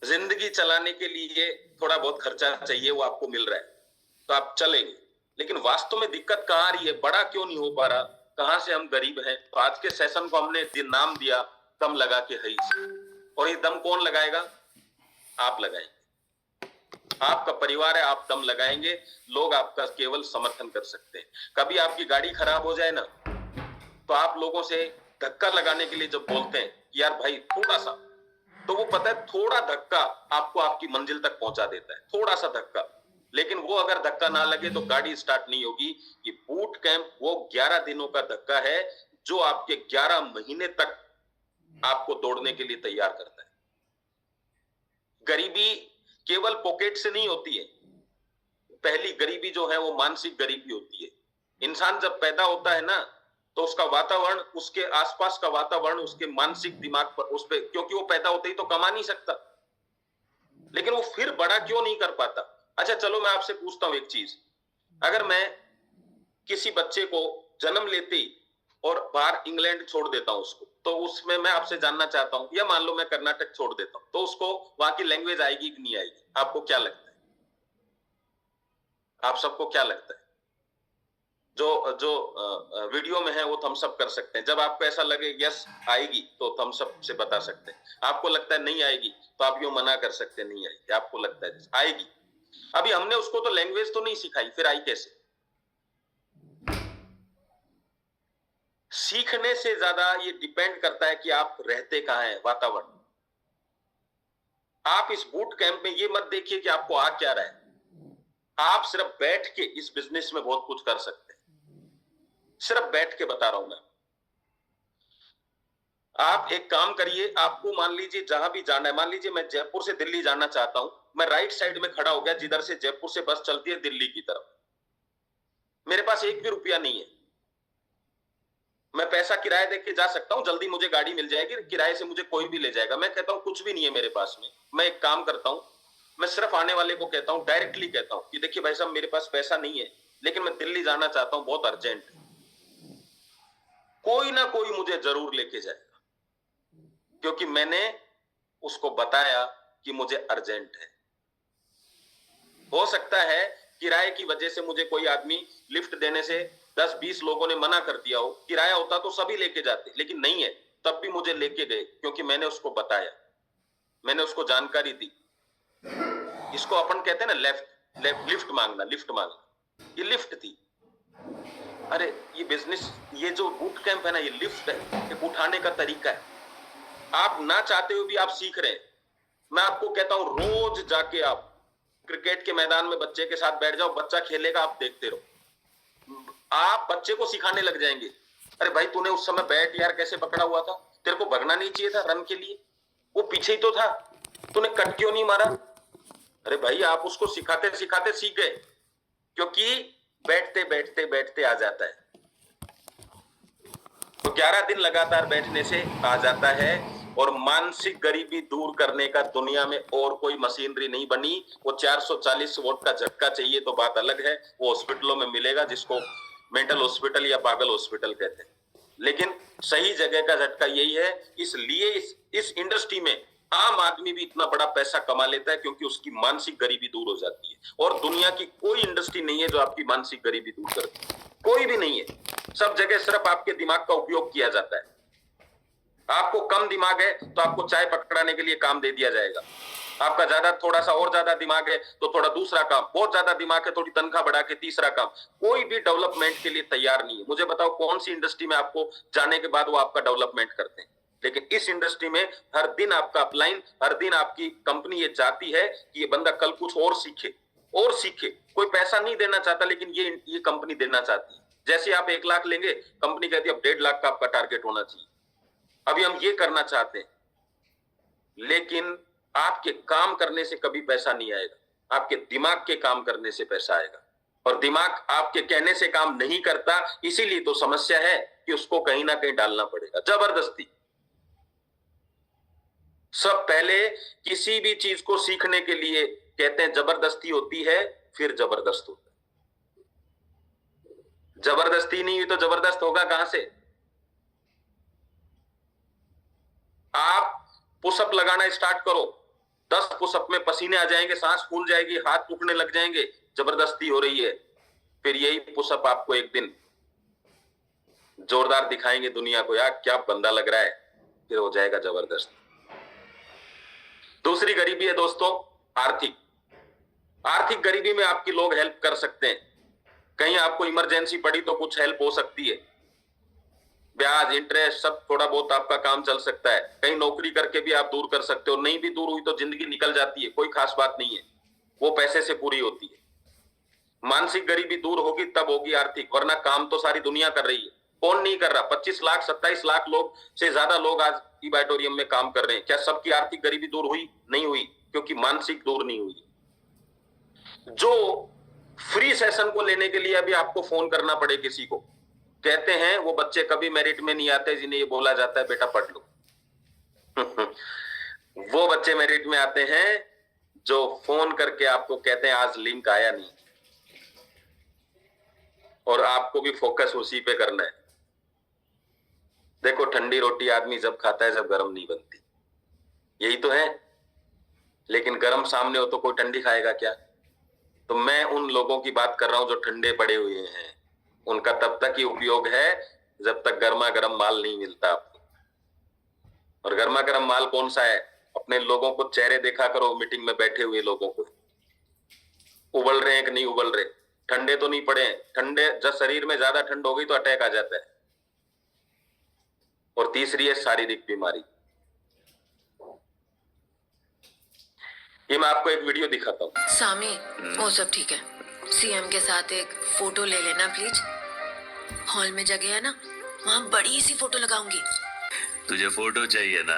जिंदगी चलाने के लिए थोड़ा बहुत खर्चा चाहिए, वो आपको मिल रहा है तो आप चलेंगे। लेकिन वास्तव में दिक्कत कहाँ आ रही है, बड़ा क्यों नहीं हो पा रहा, कहां से हम गरीब हैं? तो आज के सेशन को हमने नाम दिया दम लगा के हई से। और ये दम कौन लगाएगा? आप लगाएंगे। आपका परिवार है, आप दम लगाएंगे, लोग आपका केवल समर्थन कर सकते हैं। कभी आपकी गाड़ी खराब हो जाए ना, तो आप लोगों से धक्का लगाने के लिए जब बोलते हैं यार भाई थोड़ा सा, तो वो पता है थोड़ा धक्का आपको आपकी मंजिल तक पहुंचा देता है, थोड़ा सा धक्का। लेकिन वो अगर धक्का ना लगे तो गाड़ी स्टार्ट नहीं होगी। ये बूट कैंप वो 11 दिनों का धक्का है जो आपके 11 महीने तक आपको दौड़ने के लिए तैयार करता है। गरीबी केवल पॉकेट से नहीं होती है, पहली गरीबी जो है वो मानसिक गरीबी होती है। इंसान जब पैदा होता है ना, तो उसका वातावरण, उसके आसपास का वातावरण उसके मानसिक दिमाग पर, उस पे, क्योंकि वो पैदा होते ही तो कमा नहीं सकता, लेकिन वो फिर बड़ा क्यों नहीं कर पाता? अच्छा चलो मैं आपसे पूछता हूं एक चीज, अगर मैं किसी बच्चे को जन्म लेते ही और बाहर इंग्लैंड छोड़ देता हूं उसको, तो उसमें मैं आपसे जानना चाहता हूं, या मान लो मैं कर्नाटक छोड़ देता हूं, तो उसको वहां की लैंग्वेज आएगी कि नहीं आएगी? आपको क्या लगता है? आप सबको क्या लगता है? जो जो वीडियो में है वो थम्स अप कर सकते हैं। जब आपको ऐसा लगे यस आएगी तो थम्स अप से बता सकते हैं। आपको लगता है नहीं आएगी तो आप यूं मना कर सकते हैं नहीं आएगी। आपको लगता है आएगी। अभी हमने उसको तो लैंग्वेज तो नहीं सिखाई, फिर आई कैसे? सीखने से ज्यादा ये डिपेंड करता है कि आप रहते कहां हैं, वातावरण। आप इस बूट कैंप में ये मत देखिए कि आपको आ क्या रहा है। आप सिर्फ बैठ के इस बिजनेस में बहुत कुछ कर सकते हैं। सिर्फ बैठ के बता रहा हूं मैं। आप एक काम करिए, आपको मान लीजिए जहां भी जाना है, मान लीजिए मैं जयपुर से दिल्ली जाना चाहता हूं, मैं राइट साइड में खड़ा हो गया जिधर से जयपुर से बस चलती है दिल्ली की तरफ। मेरे पास एक भी रुपया नहीं है, मैं पैसा किराया दे के जा सकता हूं, जल्दी मुझे गाड़ी मिल जाएगी, किराए से मुझे कोई भी ले जाएगा। मैं कहता हूं कुछ भी नहीं है मेरे पास में। मैं एक काम करता हूं, मैं सिर्फ आने वाले को कहता हूं, डायरेक्टली कहता हूं कि देखिए भाई साहब मेरे पास पैसा नहीं है, लेकिन मैं दिल्ली जाना चाहता हूं, बहुत अर्जेंट है। कोई ना कोई मुझे जरूर लेके जाएगा, क्योंकि मैंने उसको बताया कि मुझे अर्जेंट है। हो सकता है किराए की वजह से मुझे कोई आदमी लिफ्ट देने से 10-20 लोगों ने मना कर दिया हो, किराया होता तो सभी लेके जाते, लेकिन नहीं है, तब भी मुझे लेके गए क्योंकि मैंने उसको बताया, मैंने उसको जानकारी दी। इसको अपन कहते हैं ना लिफ्ट मांगना, लिफ्ट मांगना। ये लिफ्ट थी। अरे ये बिजनेस, ये जो बूट कैंप है ना, ये लिफ्ट है, एक उठाने का तरीका है। आप ना चाहते हुए भी आप सीख रहे हैं। मैं आपको कहता हूं रोज जाके आप क्रिकेट के मैदान में बच्चे के साथ बैठ जाओ, बच्चा खेलेगा, आप देखते रहो, आप बच्चे को सिखाने लग जाएंगे। अरे भाई तूने उस समय बैट यार कैसे पकड़ा हुआ था, तेरे को भगना नहीं चाहिए था रन के लिए, वो पीछे ही तो था, तूने कट क्यों नहीं मारा? अरे भाई आप उसको सिखाते सिखाते सीख गए, क्योंकि बैठते बैठते बैठते आ जाता है। तो 11 दिन लगातार बैठने से आ जाता है। और मानसिक गरीबी दूर करने का दुनिया में और कोई मशीनरी नहीं बनी। वो 440 वोल्ट का झटका चाहिए तो बात अलग है, वो हॉस्पिटलों में मिलेगा, जिसको मेंटल हॉस्पिटल या पागल हॉस्पिटल कहते हैं। लेकिन सही जगह का झटका यही है। इसलिए इस इंडस्ट्री में आम आदमी भी इतना बड़ा पैसा कमा लेता है, क्योंकि उसकी मानसिक गरीबी दूर हो जाती है। और दुनिया की कोई इंडस्ट्री नहीं है जो आपकी मानसिक गरीबी दूर करती है, कोई भी नहीं है। सब जगह सिर्फ आपके दिमाग का उपयोग किया जाता है। आपको कम दिमाग है तो आपको चाय पकड़ाने के लिए काम दे दिया जाएगा। आपका ज्यादा, थोड़ा सा और ज्यादा दिमाग है तो थोड़ा दूसरा काम, बहुत ज्यादा दिमाग है थोड़ी तनख्वाह बढ़ा के तीसरा काम। कोई भी डेवलपमेंट के लिए तैयार नहीं है। मुझे बताओ कौन सी इंडस्ट्री में आपको जाने के बाद वो आपका डेवलपमेंट करते हैं? लेकिन इस इंडस्ट्री में हर दिन आपका अपलाइन, हर दिन आपकी कंपनी ये चाहती है कि ये बंदा कल कुछ और सीखे, और सीखे। कोई पैसा नहीं देना चाहता, लेकिन ये कंपनी देना चाहती है। जैसे आप 1 लाख लेंगे, कंपनी कहती है अब 1.5 लाख का आपका टारगेट होना चाहिए। अभी हम ये करना चाहते हैं, लेकिन आपके काम करने से कभी पैसा नहीं आएगा, आपके दिमाग के काम करने से पैसा आएगा। और दिमाग आपके कहने से काम नहीं करता, इसीलिए तो समस्या है कि उसको कहीं ना कहीं डालना पड़ेगा, जबरदस्ती। सब पहले किसी भी चीज को सीखने के लिए कहते हैं जबरदस्ती होती है, फिर जबरदस्त होता है। जबरदस्ती नहीं हुई तो जबरदस्त होगा कहां से? आप पुशअप लगाना स्टार्ट करो, 10 पुशअप में पसीने आ जाएंगे, सांस फूल जाएगी, हाथ टूटने लग जाएंगे, जबरदस्ती हो रही है। फिर यही पुशअप आपको एक दिन जोरदार दिखाएंगे दुनिया को, यार क्या बंदा लग रहा है, फिर हो जाएगा जबरदस्त। दूसरी गरीबी है दोस्तों आर्थिक। आर्थिक गरीबी में आपकी लोग हेल्प कर सकते हैं। कहीं आपको इमरजेंसी पड़ी तो कुछ हेल्प हो सकती है, ब्याज इंटरेस्ट सब थोड़ा बहुत आपका काम चल सकता है। कहीं नौकरी करके भी आप दूर कर सकते हो, नहीं भी दूर हुई तो जिंदगी निकल जाती है, कोई खास बात नहीं है, वो पैसे से पूरी होती है। मानसिक गरीबी दूर होगी तब होगी आर्थिक, वरना काम तो सारी दुनिया कर रही है। कौन नहीं कर रहा? 25 लाख 27 लाख लोग से ज्यादा लोग आज ईबैटोरियम में काम कर रहे हैं। क्या सबकी आर्थिक गरीबी दूर हुई? नहीं हुई, क्योंकि मानसिक दूर नहीं हुई। जो फ्री सेशन को लेने के लिए अभी आपको फोन करना पड़े किसी को, कहते हैं वो बच्चे कभी मेरिट में नहीं आते जिन्हें ये बोला जाता है बेटा पढ़ लो। वो बच्चे मेरिट में आते हैं जो फोन करके आपको कहते हैं आज लिंक आया नहीं, और आपको भी फोकस उसी पे करना है। देखो ठंडी रोटी आदमी जब खाता है जब गर्म नहीं बनती, यही तो है। लेकिन गर्म सामने हो तो कोई ठंडी खाएगा क्या? तो मैं उन लोगों की बात कर रहा हूं जो ठंडे पड़े हुए हैं। उनका तब तक ही उपयोग है जब तक गर्मा गर्म माल नहीं मिलता आपको। और गर्मा गर्म माल कौन सा है? अपने लोगों को चेहरे देखा करो, मीटिंग में बैठे हुए लोगों को, उबल रहे हैं कि नहीं उबल रहे, ठंडे तो नहीं पड़े। ठंडे जब शरीर में ज्यादा ठंड हो गई तो अटैक आ जाता है। और तीसरी है शारीरिक बीमारी। ये मैं आपको एक वीडियो दिखाता हूँ। सामी, वो सब ठीक है, सीएम के साथ एक फोटो ले लेना प्लीज। हॉल में जगह है ना, वहाँ बड़ी सी फोटो लगाऊंगी। तुझे फोटो चाहिए ना,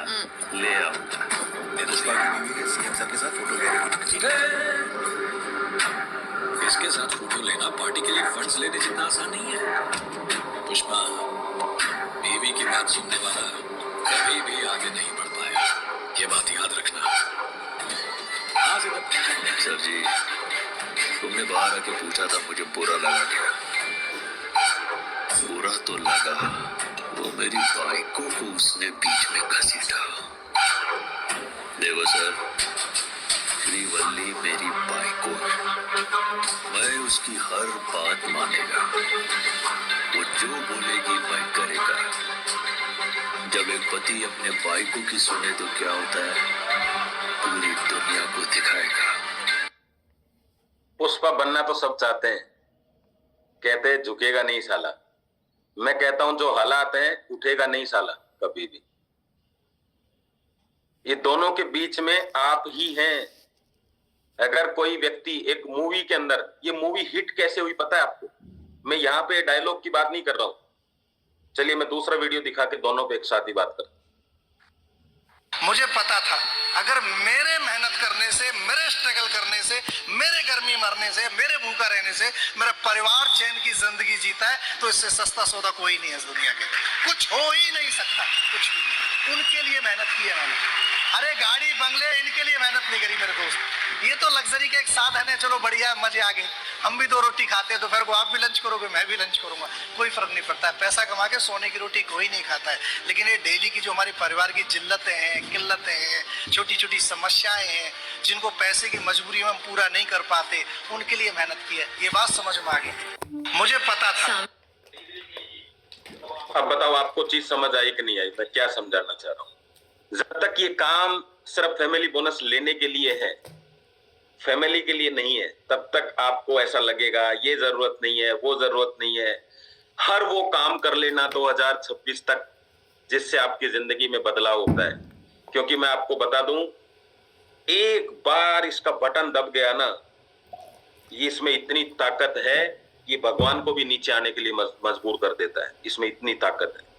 ले आओ। पुष्पा की बीवी के सीएम सर के साथ फोटो ले रही है। इसके साथ फोटो लेना पार्टी के लिए फंड्स लेने जितना आसान नहीं है। पुष्पा, बीवी की बात सुनने वाला कभी भी आगे नहीं बढ़ पाएगा, ये बात याद रखना। सर जी, तुमने बाहर आके पूछा था, मुझे बुरा लगा क्या? बुरा तो लगा, वो मेरी बाइकों को उसने बीच में घसीटा। देखो सर, श्रीवल्ली मेरी बाइको है, मैं उसकी हर बात मानेगा, वो जो बोलेगी मैं करेगा। जब एक पति अपने बाइकों की सुने तो क्या होता है, पूरी दुनिया को दिखाएगा। पुष्पा बनना तो सब चाहते हैं, कहते हैं झुकेगा नहीं साला। मैं कहता हूं जो हालात हैं उठेगा नहीं साला कभी भी। ये दोनों के बीच में आप ही हैं। अगर कोई व्यक्ति एक मूवी के अंदर, ये मूवी हिट कैसे हुई पता है आपको? मैं यहां पे डायलॉग की बात नहीं कर रहा हूं। चलिए मैं दूसरा वीडियो दिखा के दोनों पे एक साथ ही बात कर। मुझे पता था अगर मेरे मेहनत करने से, मेरे स्ट्रगल करने से, मेरे गर्मी मरने से, मेरे भूखा रहने से मेरा परिवार चैन की जिंदगी जीता है, तो इससे सस्ता सौदा कोई नहीं है इस दुनिया के। कुछ हो ही नहीं सकता, कुछ भी नहीं। उनके लिए मेहनत की है मैंने। अरे गाड़ी बंगले इनके लिए मेहनत नहीं करी मेरे दोस्त। ये तो लग्जरी का एक साधन है, चलो बढ़िया मजे आ गए। हम भी 2 रोटी खाते हैं, दोपहर को आप भी लंच करोगे, मैं भी लंच करूंगा, कोई फर्क नहीं पड़ता है। पैसा कमा के सोने की रोटी कोई नहीं खाता है। लेकिन ये डेली की जो हमारी परिवार की जिल्लतें हैं, किल्लतें हैं, छोटी छोटी समस्याएं हैं, जिनको पैसे की मजबूरी में हम पूरा नहीं कर पाते, उनके लिए मेहनत की है। ये बात समझ में आ गई, मुझे पता था। अब बताओ आपको चीज समझ आई कि नहीं आई? मैं क्या समझाना चाह रहा हूं? जब तक ये काम सिर्फ फैमिली बोनस लेने के लिए है, फैमिली के लिए नहीं है, तब तक आपको ऐसा लगेगा ये जरूरत नहीं है, वो जरूरत नहीं है। हर वो काम कर लेना 2026 तक जिससे आपकी जिंदगी में बदलाव होता है। क्योंकि मैं आपको बता दूं, एक बार इसका बटन दब गया ना, ये इसमें इतनी ताकत है, ये भगवान को भी नीचे आने के लिए मजबूर कर देता है। इसमें इतनी ताकत है।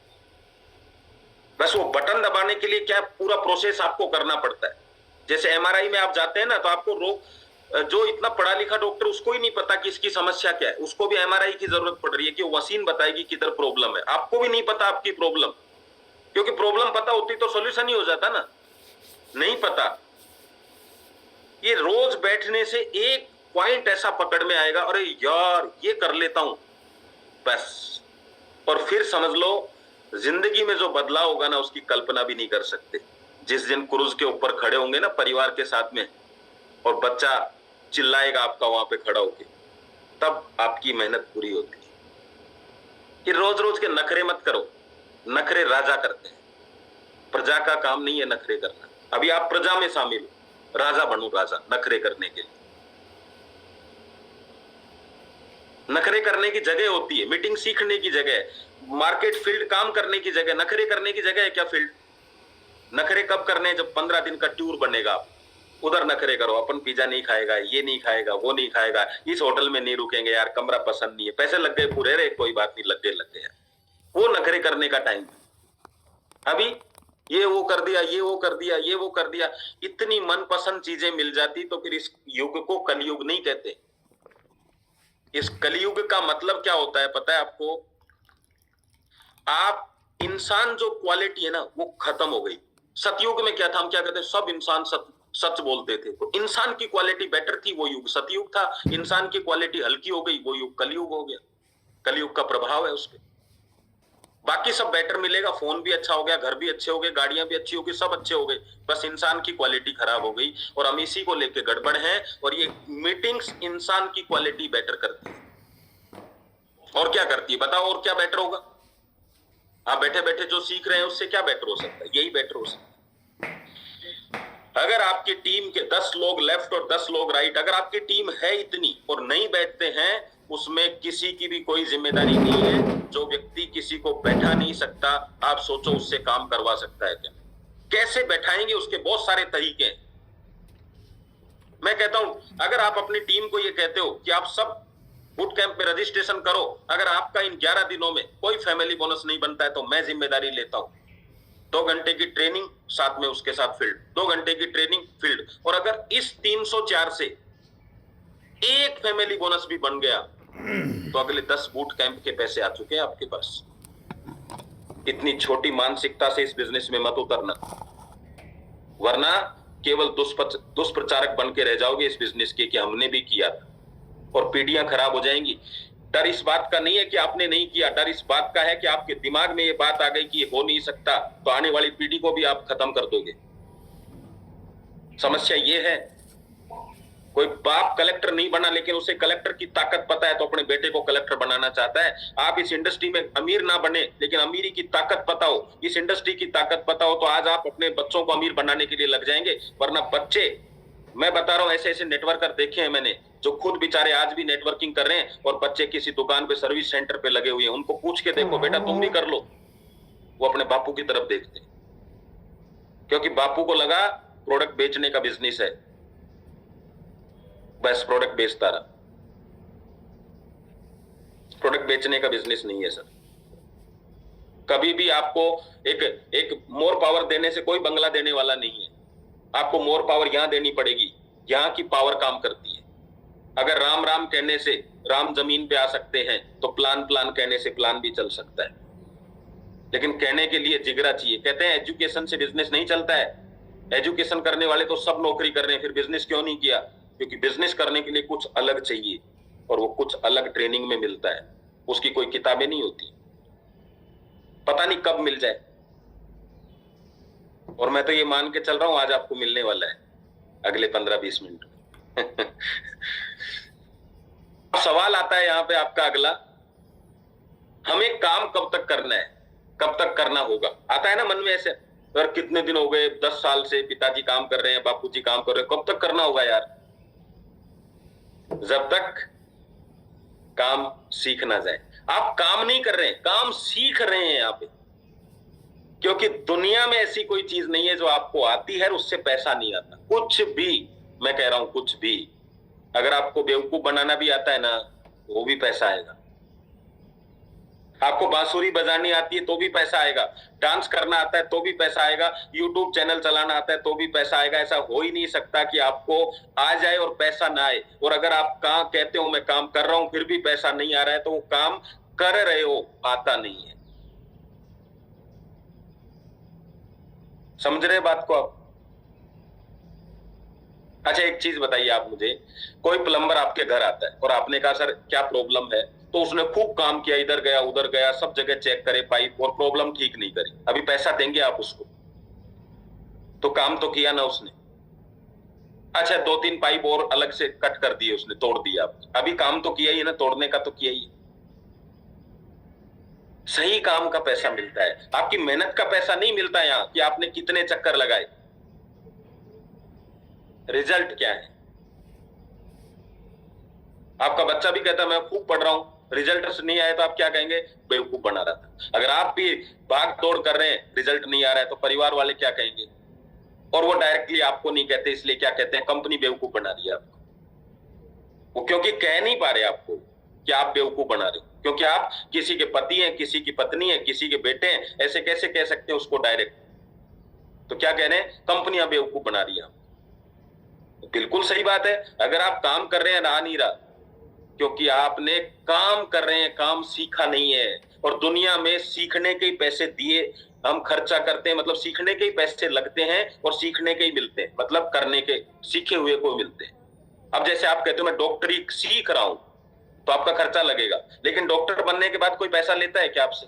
बस वो बटन दबाने के लिए क्या पूरा प्रोसेस आपको करना पड़ता है। जैसे एमआरआई में आप जाते हैं ना, तो आपको रोग, जो इतना पढ़ा लिखा डॉक्टर उसको ही नहीं पता कि इसकी समस्या क्या है, उसको भी एमआरआई की जरूरत पड़ रही है कि वो मशीन बताएगी किधर प्रॉब्लम है। आपको भी नहीं पता आपकी प्रॉब्लम, क्योंकि प्रॉब्लम पता होती तो सॉल्यूशन ही हो जाता ना, नहीं पता। ये रोज बैठने से एक पॉइंट ऐसा पकड़ में आएगा, अरे यार ये कर लेता हूं बस, और फिर समझ लो जिंदगी में जो बदलाव होगा ना, उसकी कल्पना भी नहीं कर सकते। जिस दिन क्रूज के ऊपर खड़े होंगे ना परिवार के साथ में, और बच्चा चिल्लाएगा आपका वहां पे खड़ा होके, तब आपकी मेहनत पूरी होती है। कि रोज रोज के नखरे मत करो, नखरे राजा करते हैं, प्रजा का काम नहीं है नखरे करना। अभी आप प्रजा में शामिल हो, राजा बनो, राजा नखरे करने के लिए। नखरे करने की जगह होती है, मीटिंग सीखने की जगह, मार्केट फील्ड काम करने की जगह, नखरे करने की जगह है क्या फील्ड? नखरे कब करने हैं? जब 15 दिन का टूर बनेगा, उधर नखरे करो, अपन पिज्जा नहीं खाएगा, ये नहीं खाएगा, वो नहीं खाएगा, इस होटल में नहीं रुकेंगे यार, कमरा पसंद नहीं है, पैसे लग गए पूरे, रे कोई बात नहीं, लग गए। वो नखरे करने का टाइम है। अभी ये वो कर दिया, ये वो कर दिया, ये वो कर दिया, इतनी मनपसंद चीजें मिल जाती तो फिर इस युग को कलयुग नहीं कहते। इस कलयुग का मतलब क्या होता है पता है आपको? आप इंसान जो क्वालिटी है ना वो खत्म हो गई। सतयुग में क्या था? हम क्या कहते हैं, सब इंसान सच बोलते थे, तो इंसान की क्वालिटी बेटर थी, वो युग सतयुग था। इंसान की क्वालिटी हल्की हो गई, वो युग कलयुग हो गया। कलयुग का प्रभाव है उस पर। बाकी सब बेटर मिलेगा, फोन भी अच्छा हो गया, घर भी अच्छे हो गए, गाड़ियां भी अच्छी हो गई, सब अच्छे हो गए, बस इंसान की क्वालिटी खराब हो गई। और हम इसी को लेके गड़बड़ है, और ये मीटिंग्स इंसान की क्वालिटी बेटर करती है। और क्या करती है बताओ? और क्या बेटर होगा? आप बैठे बैठे जो सीख रहे हैं उससे क्या बेटर हो सकता है? यही बेटर हो सकता है। अगर आपकी टीम के 10 लोग लेफ्ट और 10 लोग राइट, अगर आपकी टीम है इतनी और नहीं बैठते हैं, उसमें किसी की भी कोई जिम्मेदारी नहीं है। जो व्यक्ति किसी को बैठा नहीं सकता, आप सोचो उससे काम करवा सकता है क्या? कैसे बैठाएंगे? उसके बहुत सारे तरीके हैं। मैं कहता हूं, अगर आप अपनी टीम को ये कहते हो कि आप सब बूट कैंप में रजिस्ट्रेशन करो, अगर आपका इन 11 दिनों में कोई फैमिली बोनस नहीं बनता है तो मैं जिम्मेदारी लेता हूं। 2 घंटे की ट्रेनिंग, साथ में उसके साथ फील्ड, 2 घंटे की ट्रेनिंग फील्ड। और अगर इस 304 से एक फैमिली बोनस भी बन गया तो अगले 10 बूट कैंप के पैसे आ चुके हैं आपके पास। इतनी छोटी मानसिकता से इस बिजनेस में मत उतरना, वरना केवल दुष्प्रचारक बन के रह जाओगे इस बिजनेस के कि हमने भी किया था, और पीढ़ियां खराब हो जाएंगी। डर इस बात का नहीं है कि आपने नहीं किया, डर इस बात का है कि आपके दिमाग में ये बात आ गई कि ये हो नहीं सकता, तो आने वाली पीढ़ी को भी आप खत्म कर दोगे। समस्या ये है, कोई बाप कलेक्टर नहीं बना लेकिन उसे कलेक्टर की ताकत पता है तो अपने बेटे को कलेक्टर बनाना चाहता है। आप इस इंडस्ट्री में अमीर ना बने लेकिन अमीरी की ताकत पता हो, इस इंडस्ट्री की ताकत पता हो, तो आज आप अपने बच्चों को अमीर बनाने के लिए लग जाएंगे। वरना बच्चे, मैं बता रहा हूं, ऐसे ऐसे नेटवर्कर देखे हैं मैंने जो खुद बेचारे आज भी नेटवर्किंग कर रहे हैं, और बच्चे किसी दुकान पे, सर्विस सेंटर पे लगे हुए हैं। उनको पूछ के देखो, बेटा तुम भी कर लो, वो अपने बापू की तरफ देखते हैं, क्योंकि बापू को लगा प्रोडक्ट बेचने का बिजनेस है, बस प्रोडक्ट बेचता रहा। प्रोडक्ट बेचने का बिजनेस नहीं है सर। कभी भी आपको एक मोर पावर देने से कोई बंगला देने वाला नहीं है। आपको मोर पावर यहां देनी पड़ेगी, यहां की पावर काम करती है। अगर राम राम कहने से राम जमीन पे आ सकते हैं तो प्लान कहने से प्लान भी चल सकता है, लेकिन कहने के लिए जिगरा चाहिए। कहते हैं एजुकेशन से बिजनेस नहीं चलता है। एजुकेशन करने वाले तो सब नौकरी कर रहे हैं, फिर बिजनेस क्यों नहीं किया? क्योंकि बिजनेस करने के लिए कुछ अलग चाहिए, और वो कुछ अलग ट्रेनिंग में मिलता है। उसकी कोई किताबें नहीं होती, पता नहीं कब मिल जाए। और मैं तो ये मान के चल रहा हूं आज आपको मिलने वाला है अगले 15-20 मिनट में। सवाल आता है यहां पे आपका अगला, हमें काम कब तक करना है, कब तक करना होगा? आता है ना मन में ऐसे, यार कितने दिन हो गए, 10 साल से पिताजी काम कर रहे हैं, बापूजी काम कर रहे हैं, कब तक करना होगा यार? जब तक काम सीख ना जाए। आप काम नहीं कर रहे हैं, काम सीख रहे हैं यहाँ पे, क्योंकि दुनिया में ऐसी कोई चीज नहीं है जो आपको आती है और उससे पैसा नहीं आता। कुछ भी, मैं कह रहा हूं कुछ भी। अगर आपको बेवकूफ बनाना भी आता है ना, वो भी पैसा आएगा। आपको बांसुरी बजानी आती है तो भी पैसा आएगा, डांस करना आता है तो भी पैसा आएगा, यूट्यूब चैनल चलाना आता है तो भी पैसा आएगा। ऐसा हो ही नहीं सकता कि आपको आ जाए और पैसा ना आए। और अगर आप कहाँ कहते हो मैं काम कर रहा हूं फिर भी पैसा नहीं आ रहा है, तो वो काम कर रहे हो, आता नहीं है। समझ रहे बात को आप? अच्छा एक चीज बताइए आप मुझे, कोई प्लम्बर आपके घर आता है और आपने कहा सर क्या प्रॉब्लम है, तो उसने खूब काम किया, इधर गया उधर गया, सब जगह चेक करे पाइप, और प्रॉब्लम ठीक नहीं करी, अभी पैसा देंगे आप उसको? तो काम तो किया ना उसने। अच्छा 2-3 पाइप और अलग से कट कर दिए उसने, तोड़ दिया, अभी काम तो किया ही ना, तोड़ने का तो किया ही। सही काम का पैसा मिलता है, आपकी मेहनत का पैसा नहीं मिलता यहां कि आपने कितने चक्कर लगाए। रिजल्ट क्या है? आपका बच्चा भी कहता है मैं खूब पढ़ रहा हूं, रिजल्ट नहीं आया तो आप क्या कहेंगे? बेवकूफ बना रहा था। अगर आप भी भाग दौड़ कर रहे हैं, रिजल्ट नहीं आ रहा है, तो परिवार वाले क्या कहेंगे? और वो डायरेक्टली आपको नहीं कहते, इसलिए क्या कहते हैं? कंपनी बेवकूफ बना रही है आपको। वो क्योंकि कह नहीं पा रहे आपको कि आप बेवकूफ बना रहे हो, क्योंकि आप किसी के पति हैं, किसी की पत्नी है, किसी के बेटे हैं, ऐसे कैसे कह सकते हैं उसको डायरेक्ट? तो क्या कह रहे हैं? कंपनियां बेवकूफ बना रही है। बिल्कुल सही बात है। अगर आप काम कर रहे हैं, आ नहीं रहा क्योंकि आपने काम कर रहे हैं, काम सीखा नहीं है। और दुनिया में सीखने के ही पैसे दिए हम खर्चा करते हैं, मतलब सीखने के ही पैसे लगते हैं और सीखने के ही मिलते हैं, मतलब करने के, सीखे हुए को मिलते हैं। अब जैसे आप कहते हो मैं डॉक्टरी सीख रहा हूं, तो आपका खर्चा लगेगा, लेकिन डॉक्टर बनने के बाद कोई पैसा लेता है क्या आपसे?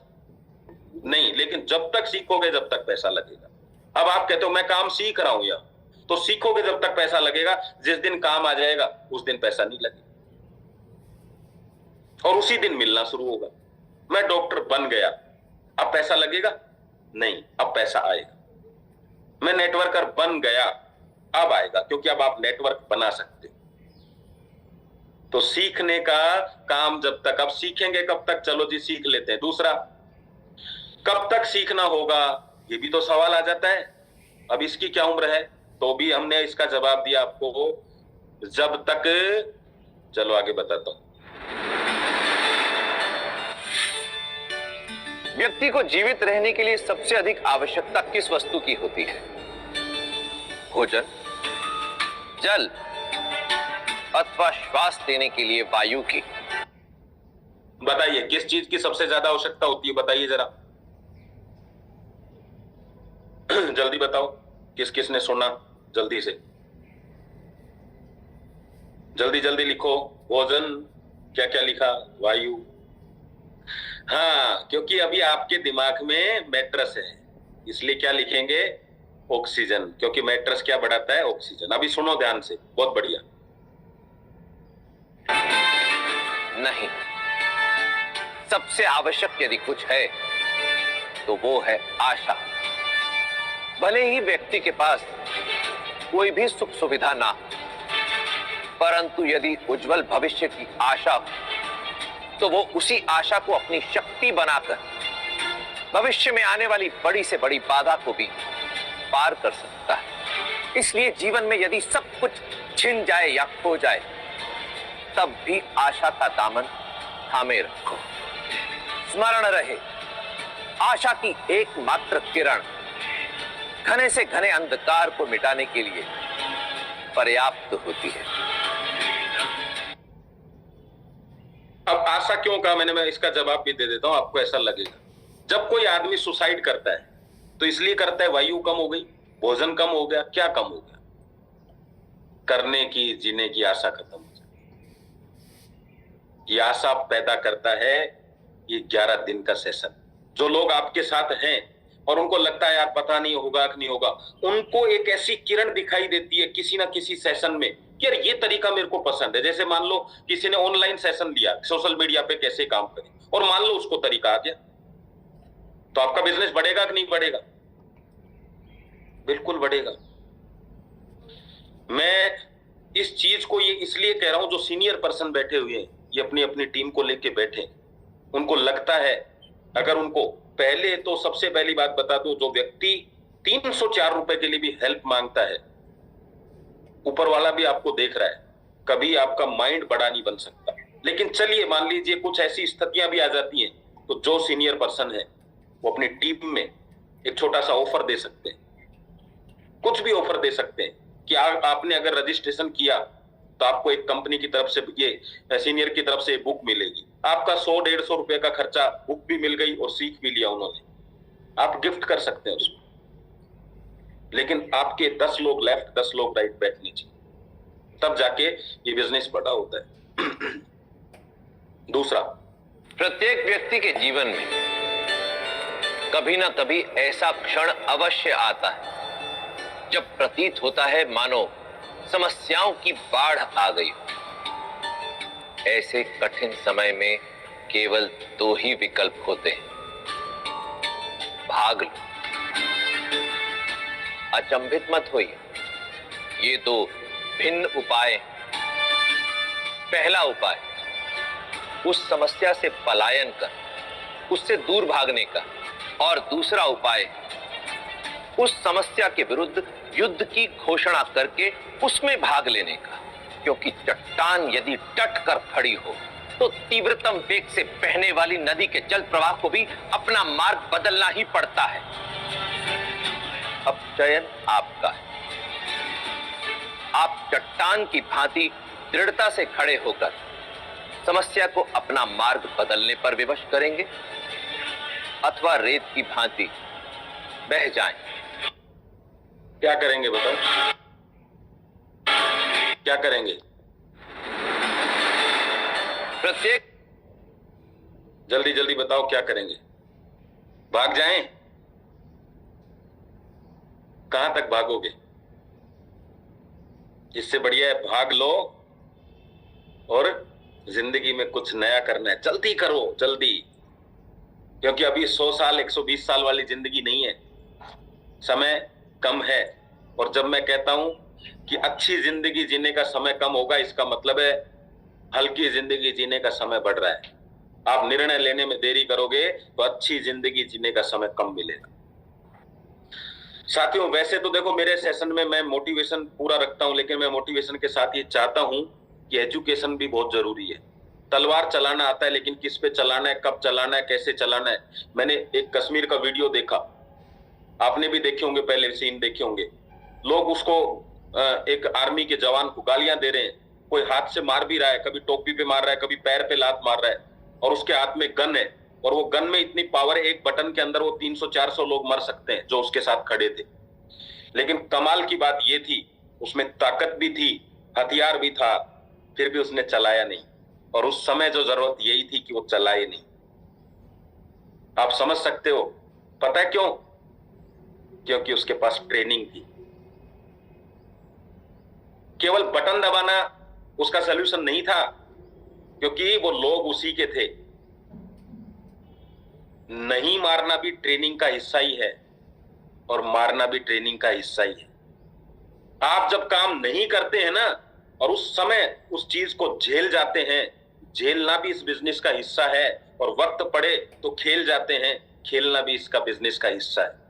नहीं, लेकिन जब तक सीखोगे जब तक पैसा लगेगा। अब आप कहते हो मैं काम सीख रहा हूं, यहाँ तो सीखोगे जब तक पैसा लगेगा, जिस दिन काम आ जाएगा उस दिन पैसा नहीं लगेगा और उसी दिन मिलना शुरू होगा। मैं डॉक्टर बन गया, अब पैसा लगेगा? नहीं, अब पैसा आएगा। मैं नेटवर्कर बन गया, अब आएगा, क्योंकि अब आप नेटवर्क बना सकते हो। तो सीखने का काम जब तक, अब सीखेंगे कब तक? चलो जी सीख लेते हैं। दूसरा, कब तक सीखना होगा, ये भी तो सवाल आ जाता है। अब इसकी क्या उम्र है? तो भी हमने इसका जवाब दिया आपको, जब तक, चलो आगे बताता हूं। व्यक्ति को जीवित रहने के लिए सबसे अधिक आवश्यकता किस वस्तु की होती है? भोजन, जल अथवा श्वास देने के लिए वायु की? बताइए किस चीज की सबसे ज्यादा आवश्यकता होती है? बताइए जरा जल्दी बताओ, किस किस ने सुना? जल्दी से, जल्दी जल्दी लिखो। भोजन, क्या क्या लिखा? वायु। हाँ, क्योंकि अभी आपके दिमाग में मैट्रेस है, इसलिए क्या लिखेंगे? ऑक्सीजन, क्योंकि मैट्रेस क्या बढ़ाता है? ऑक्सीजन। अभी सुनो ध्यान से, बहुत बढ़िया। नहीं, सबसे आवश्यक यदि कुछ है तो वो है आशा। भले ही व्यक्ति के पास कोई भी सुख सुविधा ना हो, परंतु यदि उज्जवल भविष्य की आशा हो तो वो उसी आशा को अपनी शक्ति बनाकर भविष्य में आने वाली बड़ी से बड़ी बाधा को भी पार कर सकता है। इसलिए जीवन में यदि सब कुछ छिन जाए या खो जाए, तब भी आशा का दामन थामे रखो। स्मरण रहे, आशा की एकमात्र किरण घने से घने अंधकार को मिटाने के लिए पर्याप्त होती है। अब आशा क्यों कहा मैंने? मैं इसका जवाब भी दे देता हूं, आपको ऐसा लगेगा। जब कोई आदमी सुसाइड करता है तो इसलिए करता है वायु कम हो गई, भोजन कम हो गया, क्या कम हो गया? करने की, जीने की आशा खत्म हो जाती। ये आशा पैदा करता है ये 11 दिन का सेशन। जो लोग आपके साथ हैं और उनको लगता है यार पता नहीं होगा कि नहीं होगा, उनको एक ऐसी किरण दिखाई देती है किसी ना किसी सेशन में कि यार ये तरीका मेरे को पसंद है। जैसे मान लो किसी ने ऑनलाइन सेशन लिया, सोशल मीडिया पे कैसे काम करें, और मान लो उसको तरीका आ गया, तो आपका बिजनेस बढ़ेगा कि नहीं बढ़ेगा? बिल्कुल बढ़ेगा। मैं इस चीज को ये इसलिए कह रहा हूं, जो सीनियर पर्सन बैठे हुए हैं, ये अपनी अपनी टीम को लेके बैठे, उनको लगता है अगर उनको पहले, तो सबसे पहली बात बता दूं, जो व्यक्ति 304 रुपए के लिए भी हेल्प मांगता है, ऊपर वाला भी आपको देख रहा है, कभी आपका माइंड बड़ा नहीं बन सकता। लेकिन चलिए मान लीजिए कुछ ऐसी स्थितियां भी आ जाती हैं, तो जो सीनियर पर्सन है वो अपनी टीम में एक छोटा सा ऑफर दे सकते हैं, कुछ भी ऑफर दे सकते हैं कि आपने अगर रजिस्ट्रेशन किया तो आपको एक कंपनी की तरफ से, ये सीनियर की तरफ से बुक मिलेगी। आपका 100-150 रुपए का खर्चा, बुक भी मिल गई और सीख भी लिया उन्होंने, आप गिफ्ट कर सकते हैं उसको। लेकिन आपके 10 लोग लेफ्ट 10 लोग राइट बैठने चाहिए, तब जाके ये बिजनेस बड़ा होता है। दूसरा, प्रत्येक व्यक्ति के जीवन में कभी ना कभी ऐसा क्षण अवश्य आता है जब प्रतीत होता है मानो समस्याओं की बाढ़ आ गई हो, ऐसे कठिन समय में केवल 2 ही विकल्प होते हैं, भाग लो। अचंभित मत होइए, ये 2 भिन्न उपाय हैं। पहला उपाय उस समस्या से पलायन कर, उससे दूर भागने का, और दूसरा उपाय उस समस्या के विरुद्ध युद्ध की घोषणा करके उसमें भाग लेने का, क्योंकि चट्टान यदि डट कर खड़ी हो तो तीव्रतम वेग से बहने वाली नदी के जल प्रवाह को भी अपना मार्ग बदलना ही पड़ता है। अब चयन आपका है। आप चट्टान की भांति दृढ़ता से खड़े होकर समस्या को अपना मार्ग बदलने पर विवश करेंगे, अथवा रेत की भांति बह जाएं। क्या करेंगे बताओ, क्या करेंगे? प्रत्येक जल्दी जल्दी बताओ क्या करेंगे? भाग जाएं? कहां तक भागोगे? इससे बढ़िया है भाग लो और जिंदगी में कुछ नया करना है। जल्दी करो, जल्दी, क्योंकि अभी 100 साल 120 साल वाली जिंदगी नहीं है, समय कम है। और जब मैं कहता हूं कि अच्छी जिंदगी जीने का समय कम होगा, इसका मतलब है हल्की जिंदगी जीने का समय बढ़ रहा है। आप निर्णय लेने में देरी करोगे तो अच्छी जिंदगी जीने का समय कम मिलेगा। साथियों, वैसे तो देखो मेरे सेशन में मैं मोटिवेशन पूरा रखता हूं, लेकिन मैं मोटिवेशन के साथ ये चाहता हूं कि एजुकेशन भी बहुत जरूरी है। तलवार चलाना आता है, लेकिन किस पे चलाना है, कब चलाना है, कैसे चलाना है। मैंने एक कश्मीर का वीडियो देखा, आपने भी देखे होंगे, पहले सीन देखे होंगे। लोग उसको एक आर्मी के जवान को गालियां दे रहे हैं, कोई हाथ से मार भी रहा है, कभी टोपी पे मार रहा है, कभी पैर पे लात मार रहा है, और उसके हाथ में गन है, और वो गन में इतनी पावर है, एक बटन के अंदर वो 300-400 लोग मर सकते हैं जो उसके साथ खड़े थे। लेकिन कमाल की बात ये थी, उसमें ताकत भी थी, हथियार भी था, फिर भी उसने चलाया नहीं। और उस समय जो जरूरत यही थी कि वो चलाए नहीं। आप समझ सकते हो, पता है क्यों? क्योंकि उसके पास ट्रेनिंग थी। केवल बटन दबाना उसका सलूशन नहीं था, क्योंकि वो लोग उसी के थे। नहीं मारना भी ट्रेनिंग का हिस्सा ही है, और मारना भी ट्रेनिंग का हिस्सा ही है। आप जब काम नहीं करते हैं ना, और उस समय उस चीज को झेल जाते हैं, झेलना भी इस बिजनेस का हिस्सा है। और वक्त पड़े तो खेल जाते हैं, खेलना भी इसका बिजनेस का हिस्सा है।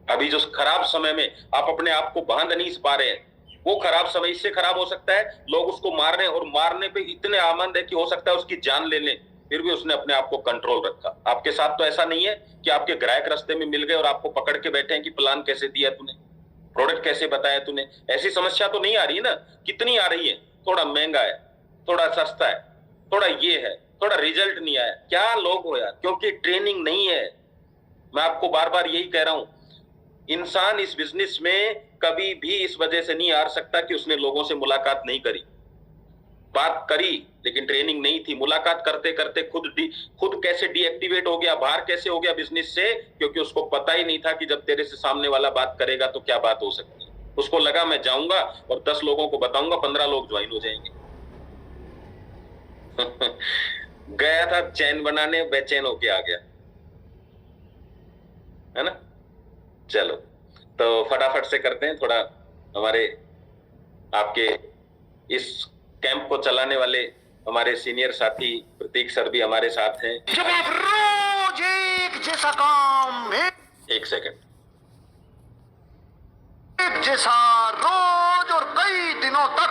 अभी जो खराब समय में आप अपने आप को बांध नहीं पा रहे हैं, वो खराब समय इससे खराब हो सकता है, लोग उसको मार रहे हैं, और मारने पे इतने आमंद है कि हो सकता है उसकी जान ले लें, फिर भी उसने अपने आप को कंट्रोल रखा। आपके साथ तो ऐसा नहीं है कि आपके ग्राहक रास्ते में मिल गए और आपको पकड़ के बैठे हैं कि प्लान कैसे दिया तूने, प्रोडक्ट कैसे बताया तूने। ऐसी समस्या तो नहीं आ रही ना? कितनी आ रही है, थोड़ा महंगा है, थोड़ा सस्ता है, थोड़ा ये है, थोड़ा रिजल्ट नहीं आया। क्या लोग हो यार, क्योंकि ट्रेनिंग नहीं है। मैं आपको बार बार यही कह रहा हूं, इंसान इस बिजनेस में कभी भी इस वजह से नहीं हार सकता कि उसने लोगों से मुलाकात नहीं करी। बात करी लेकिन ट्रेनिंग नहीं थी। मुलाकात करते करते खुद कैसे डीएक्टिवेट हो गया, बाहर कैसे हो गया बिजनेस से, क्योंकि उसको पता ही नहीं था कि जब तेरे से सामने वाला बात करेगा तो क्या बात हो सकती है। उसको लगा मैं जाऊंगा और 10 लोगों को बताऊंगा, 15 लोग ज्वाइन हो जाएंगे। गया था चैन बनाने, बेचैन होके आ गया, है ना। चलो तो फटाफट से करते हैं थोड़ा। हमारे आपके इस कैंप को चलाने वाले हमारे सीनियर साथी प्रतीक सर भी हमारे साथ हैं। जब आप रोज एक जैसा काम एक सेकंड, एक जैसा रोज और कई दिनों तक,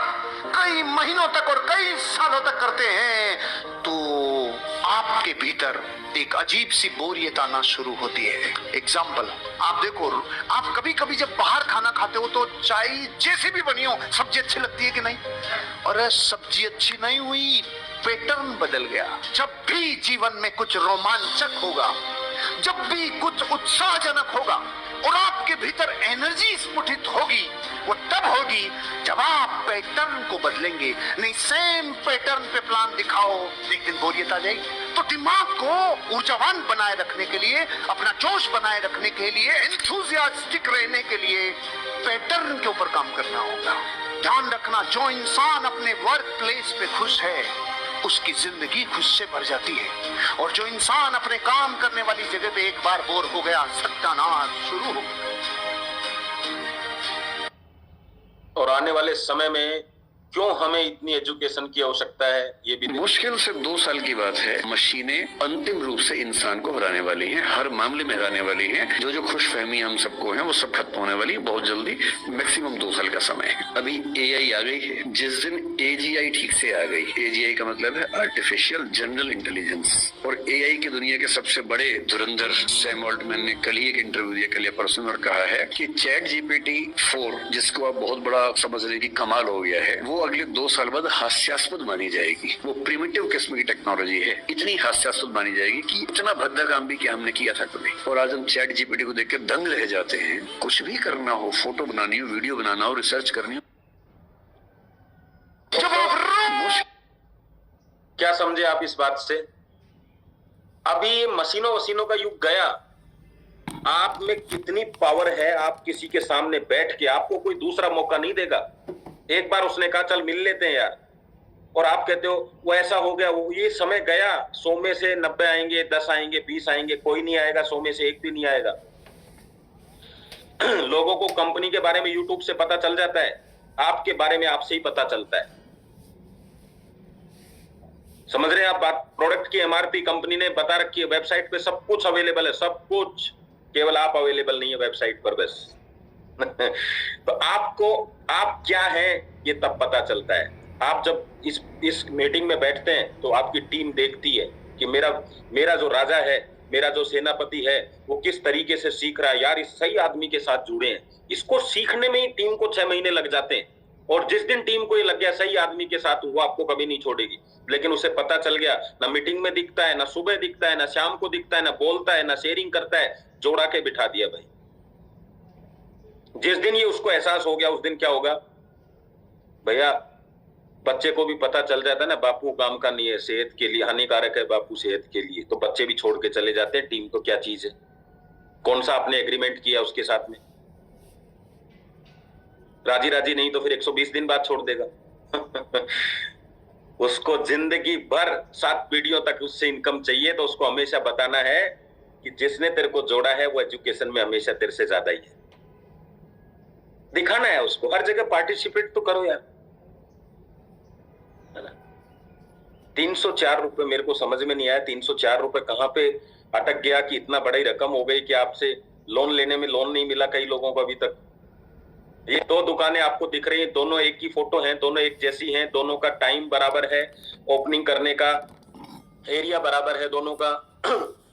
कई महीनों तक और कई सालों तक करते हैं, तो आपके भीतर एक अजीब सी बोरियत आना शुरू होती है। एग्जाम्पल आप देखो, आप कभी कभी जब बाहर खाना खाते हो तो चाय जैसी भी बनी हो, सब्जी अच्छी लगती है कि नहीं? और सब्जी अच्छी नहीं हुई, पैटर्न बदल गया। जब भी जीवन में कुछ रोमांचक होगा, जब भी कुछ उत्साहजनक होगा, और आपके भीतर एनर्जी स्फुटित होगी, वो तब होगी जब आप पैटर्न को बदलेंगे। नहीं सेम पैटर्न पे प्लान दिखाओ, एक दिन बोरियत आ जाएगी। तो दिमाग को ऊर्जावान बनाए रखने के लिए, अपना जोश बनाए रखने के लिए, एंथुसियास्टिक रहने के लिए पैटर्न के ऊपर काम करना होगा। ध्यान रखना, जो इंसान अपने वर्क प्लेस पे खुश है उसकी जिंदगी खुश से भर जाती है, और जो इंसान अपने काम करने वाली जगह पे एक बार बोर हो गया, सत्यानाश शुरू हो गया। और आने वाले समय में क्यों हमें इतनी एजुकेशन की आवश्यकता है, ये भी मुश्किल से 2 साल की बात है। मशीनें अंतिम रूप से इंसान को हराने वाली हैं, हर मामले में हराने वाली हैं। जो खुशफहमी हम सबको है वो सब खत्म होने वाली है बहुत जल्दी, मैक्सिमम 2 साल का समय है। अभी एआई आ गई है, जिस दिन एजीआई ठीक से आ गई, एजीआई का मतलब है आर्टिफिशियल जनरल इंटेलिजेंस, और एआई की दुनिया के सबसे बड़े धुरंधर सैम ऑल्टमैन ने कल ही एक इंटरव्यू दिया, कल या परसों, और कहा है कि चैट जीपीटी 4, जिसको आप बहुत बड़ा समझ रहे हैं कि कमाल हो गया है, वो अगले 2 साल बाद हास्यास्पद मानी जाएगी। वो प्रिमिटिव किस्म की टेक्नोलॉजी है, इतनी हास्यास्पद मानी जाएगी कि इतना भद्दा काम भी क्या हमने किया था कभी। और आज हम चैट जीपीटी को देख के दंग रह जाते हैं। कुछ भी करना हो, फोटो बनानी हो, वीडियो बनाना हो, रिसर्च करनी हो, क्या समझे आप इस बात से? अभी मशीनों का युग गया। आप में कितनी पावर है, आप किसी के सामने बैठ के, आपको कोई दूसरा मौका नहीं देगा। एक बार उसने कहा चल मिल लेते हैं यार, और आप कहते हो वो ऐसा हो गया, वो ये समय गया। 100 में से 90 आएंगे, 10 आएंगे, 20 आएंगे, कोई नहीं आएगा। 100 में से 1 भी नहीं आएगा। लोगों को कंपनी के बारे में यूट्यूब से पता चल जाता है, आपके बारे में आपसे ही पता चलता है। समझ रहे हैं आप बात? प्रोडक्ट की एमआरपी कंपनी ने बता रखी है, वेबसाइट पे सब कुछ अवेलेबल है, सब कुछ, केवल आप अवेलेबल नहीं है वेबसाइट पर बस। तो आप क्या है ये तब पता चलता है। आप जब इस मीटिंग में बैठते हैं तो आपकी टीम देखती है कि मेरा जो राजा है, मेरा जो सेनापति है, वो किस तरीके से सीख रहा है। यार इस सही आदमी के साथ जुड़े हैं। इसको सीखने में ही टीम को 6 महीने लग जाते हैं, और जिस दिन टीम को ये लग गया सही आदमी के साथ, वो आपको कभी नहीं छोड़ेगी। लेकिन उसे पता चल गया, ना मीटिंग में दिखता है, ना सुबह दिखता है, ना शाम को दिखता है, ना बोलता है, ना शेयरिंग करता है, जोड़ा के बिठा दिया भाई। जिस दिन ये उसको एहसास हो गया, उस दिन क्या होगा भैया? बच्चे को भी पता चल जाता है ना, बापू काम का नहीं है, सेहत के लिए हानिकारक है बापू, सेहत के लिए, तो बच्चे भी छोड़ के चले जाते हैं। टीम तो क्या चीज है, कौन सा आपने एग्रीमेंट किया उसके साथ में? राजी नहीं तो फिर 120 दिन बाद छोड़ देगा। उसको जिंदगी भर 7 पीढ़ियों तक उससे इनकम चाहिए, तो उसको हमेशा बताना है कि जिसने तेरे को जोड़ा है वो एजुकेशन में हमेशा तेरे से ज्यादा ही है। दिखाना है उसको, हर जगह पार्टिसिपेट तो करो यार, है ना। 304 रुपए मेरे को समझ में नहीं आया, 304 रुपए कहां पे अटक गया कि इतना बड़ी रकम हो गई कि आपसे लोन लेने में लोन नहीं मिला कई लोगों को अभी तक। ये 2 दुकानें आपको दिख रही हैं, दोनों एक ही फोटो हैं, दोनों एक जैसी हैं, दोनों का टाइम बराबर है, ओपनिंग करने का एरिया बराबर है, दोनों का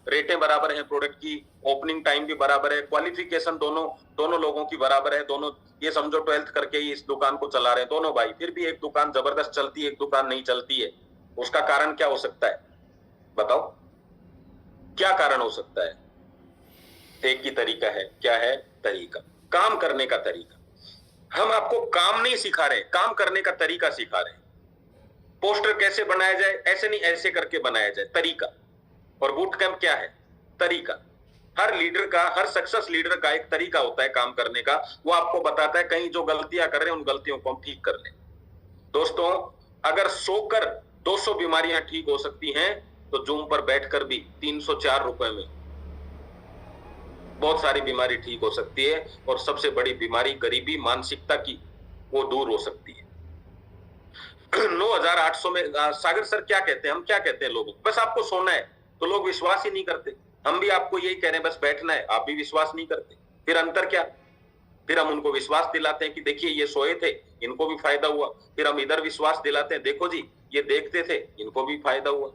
रेटें बराबर हैं, प्रोडक्ट की ओपनिंग टाइम भी बराबर है, क्वालिफिकेशन दोनों लोगों की बराबर है, दोनों ये समझो 12th करके ही इस दुकान को चला रहे हैं दोनों भाई। फिर भी एक दुकान जबरदस्त चलती है, एक दुकान नहीं चलती है। उसका कारण क्या हो सकता है बताओ? क्या कारण हो सकता है? एक ही तरीका है, क्या है? तरीका, काम करने का तरीका। हम आपको काम नहीं सिखा रहे, काम करने का तरीका सिखा रहे हैं। पोस्टर कैसे बनाया जाए, ऐसे नहीं ऐसे करके बनाया जाए, तरीका। और बूट कैंप क्या है? तरीका। हर लीडर का, हर सक्सेस लीडर का एक तरीका होता है काम करने का। वो आपको बताता है कहीं जो गलतियां कर रहे हैं उन गलतियों को हम ठीक कर लें। दोस्तों, अगर सोकर 200 बीमारियां ठीक हो सकती हैं, तो जूम पर बैठकर भी 304 रुपए में बहुत सारी बीमारी ठीक हो सकती है। और सबसे बड़ी बीमारी गरीबी, मानसिकता की, वो दूर हो सकती है। 9800 में सागर सर क्या कहते हैं? हम क्या कहते हैं लोगों को? बस आपको सोना है, तो लोग विश्वास ही नहीं करते। हम भी आपको यही कह रहे हैं, बस बैठना है, आप भी विश्वास नहीं करते। फिर अंतर क्या? फिर हम उनको विश्वास दिलाते हैं कि देखिए ये सोए थे, इनको भी फायदा हुआ। फिर हम इधर विश्वास दिलाते हैं, देखो जी ये देखते थे, इनको भी फायदा हुआ।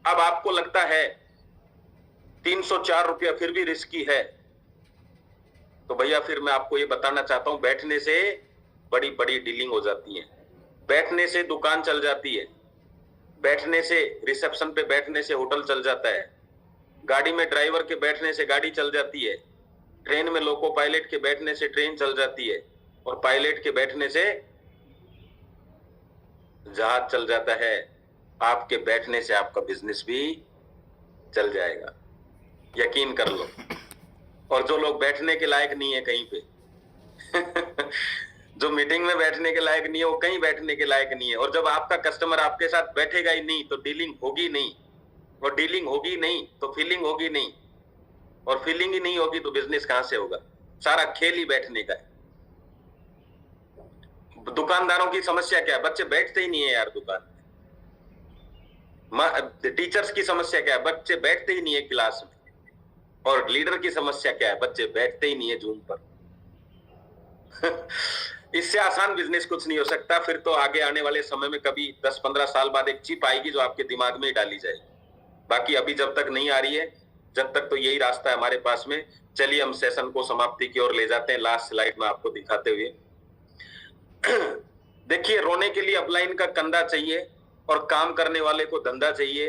अब आपको लगता है 304 रुपया फिर भी रिस्की है, तो भैया फिर मैं आपको ये बताना चाहता हूं, बैठने से बड़ी बड़ी डीलिंग हो जाती है, बैठने से दुकान चल जाती है, बैठने से रिसेप्शन पे बैठने से होटल चल जाता है, गाड़ी में ड्राइवर के बैठने से गाड़ी चल जाती है, ट्रेन में लोको पायलट के बैठने से ट्रेन चल जाती है और पायलट के बैठने से जहाज चल जाता है। आपके बैठने से आपका बिजनेस भी चल जाएगा, यकीन कर लो। और जो लोग बैठने के लायक नहीं है कहीं पे जो मीटिंग में बैठने के लायक नहीं है वो कहीं बैठने के लायक नहीं है। और जब आपका कस्टमर आपके साथ बैठेगा ही नहीं तो डीलिंग होगी नहीं, और डीलिंग होगी नहीं तो फीलिंग होगी नहीं, और फीलिंग ही नहीं होगी तो बिजनेस कहां से होगा। सारा खेल ही बैठने का है। दुकानदारों की समस्या क्या है? बच्चे बैठते ही नहीं है यार दुकान में। टीचर्स की समस्या क्या है? बच्चे बैठते ही नहीं है क्लास में। और लीडर की समस्या क्या है? बच्चे बैठते ही नहीं है जूम पर इससे आसान बिजनेस कुछ नहीं हो सकता। फिर तो आगे आने वाले समय में कभी 10-15 साल बाद एक चिप आएगी जो आपके दिमाग में ही डाली जाएगी। बाकी अभी जब तक नहीं आ रही है, जब तक तो यही रास्ता है हमारे पास में। चलिए हम सेशन को समाप्ति की ओर ले जाते हैं। लास्ट स्लाइड में आपको दिखाते हुए देखिए, रोने के लिए अपलाइन का कंधा चाहिए, और काम करने वाले को धंधा चाहिए,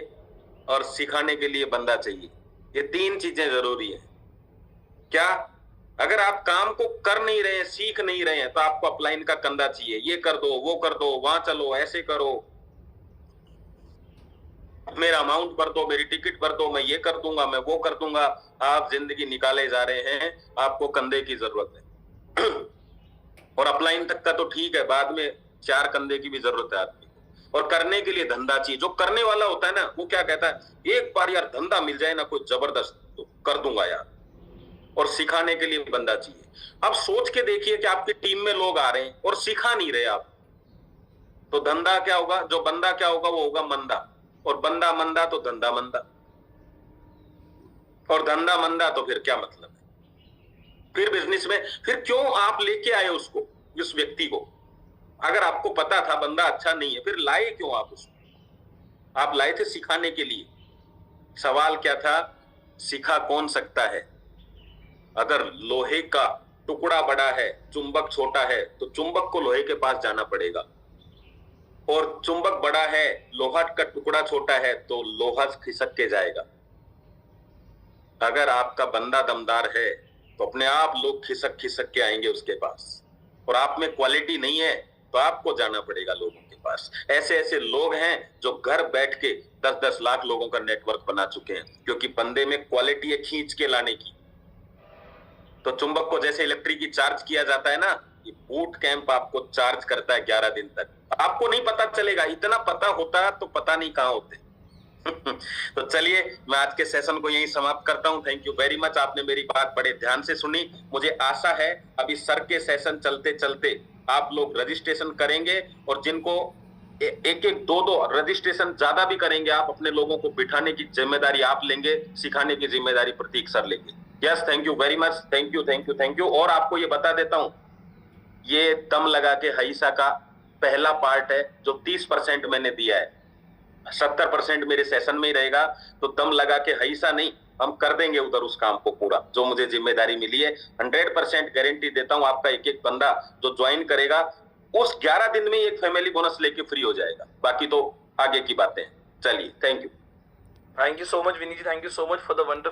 और सिखाने के लिए बंदा चाहिए। ये 3 चीजें जरूरी है। क्या? अगर आप काम को कर नहीं रहे हैं, सीख नहीं रहे हैं, तो आपको अपलाइन का कंधा चाहिए। ये कर दो, वो कर दो, वहां चलो, ऐसे करो, मेरा अमाउंट भर दो, मेरी टिकट भर दो, मैं ये कर दूंगा, मैं वो कर दूंगा। आप जिंदगी निकाले जा रहे हैं, आपको कंधे की जरूरत है और अपलाइन तक का तो ठीक है, बाद में 4 कंधे की भी जरूरत है आदमी को। और करने के लिए धंधा चाहिए। जो करने वाला होता है ना, वो क्या कहता है, एक बार यार धंधा मिल जाए ना कोई जबरदस्त, तो कर दूंगा यार। और सिखाने के लिए बंदा चाहिए। अब सोच के देखिए कि आपकी टीम में लोग आ रहे हैं और सिखा नहीं रहे आप, तो धंधा क्या होगा? जो बंदा क्या होगा? वो होगा मंदा, और बंदा मंदा तो धंधा मंदा, और धंधा मंदा तो फिर क्या मतलब है? फिर बिजनेस में फिर क्यों आप लेके आए उसको, उस व्यक्ति को? अगर आपको पता था बंदा अच्छा नहीं है, फिर लाए क्यों आप उसको? आप लाए थे सिखाने के लिए। सवाल क्या था? सिखा कौन सकता है? अगर लोहे का टुकड़ा बड़ा है, चुंबक छोटा है, तो चुंबक को लोहे के पास जाना पड़ेगा। और चुंबक बड़ा है, लोहा का टुकड़ा छोटा है, तो लोहा खिसक के जाएगा। अगर आपका बंदा दमदार है तो अपने आप लोग खिसक खिसक के आएंगे उसके पास। और आप में क्वालिटी नहीं है तो आपको जाना पड़ेगा लोगों के पास। ऐसे ऐसे लोग हैं जो घर बैठ के 10-10 लाख लोगों का नेटवर्क बना चुके हैं, क्योंकि बंदे में क्वालिटी है खींच के लाने की। तो चुंबक को जैसे इलेक्ट्रिक की चार्ज किया जाता है ना, ये बूट कैंप आपको चार्ज करता है 11 दिन तक। आपको नहीं पता चलेगा, इतना पता होता तो पता नहीं कहां होते तो चलिए मैं आज के सेशन को यहीं समाप्त करता हूं। Thank you very much. आपने मेरी बात बड़े ध्यान से सुनी। मुझे आशा है अभी सर के सेशन चलते चलते आप लोग रजिस्ट्रेशन करेंगे, और जिनको एक 2 रजिस्ट्रेशन ज्यादा भी करेंगे, आप अपने लोगों को बिठाने की जिम्मेदारी आप लेंगे, सिखाने की जिम्मेदारी प्रतीक सर लेंगे। Yes, thank you very much. Thank you thank you thank you. और आपको ये बता देता हूं, ये दम लगा के हईसा का पहला पार्ट है जो 30% मैंने दिया है। 70% मेरे सेशन में ही रहेगा। तो दम लगा के हईसा नहीं, हम कर देंगे उधर उस काम को पूरा जो मुझे जिम्मेदारी मिली है। 100% गारंटी देता हूं, आपका एक बंदा जो ज्वाइन करेगा उस 11 दिन में एक फैमिली बोनस लेके फ्री हो जाएगा। बाकी तो आगे की बातें। चलिए, thank you. Thank you so much, Vinny ji. Thank you so much for the wonderful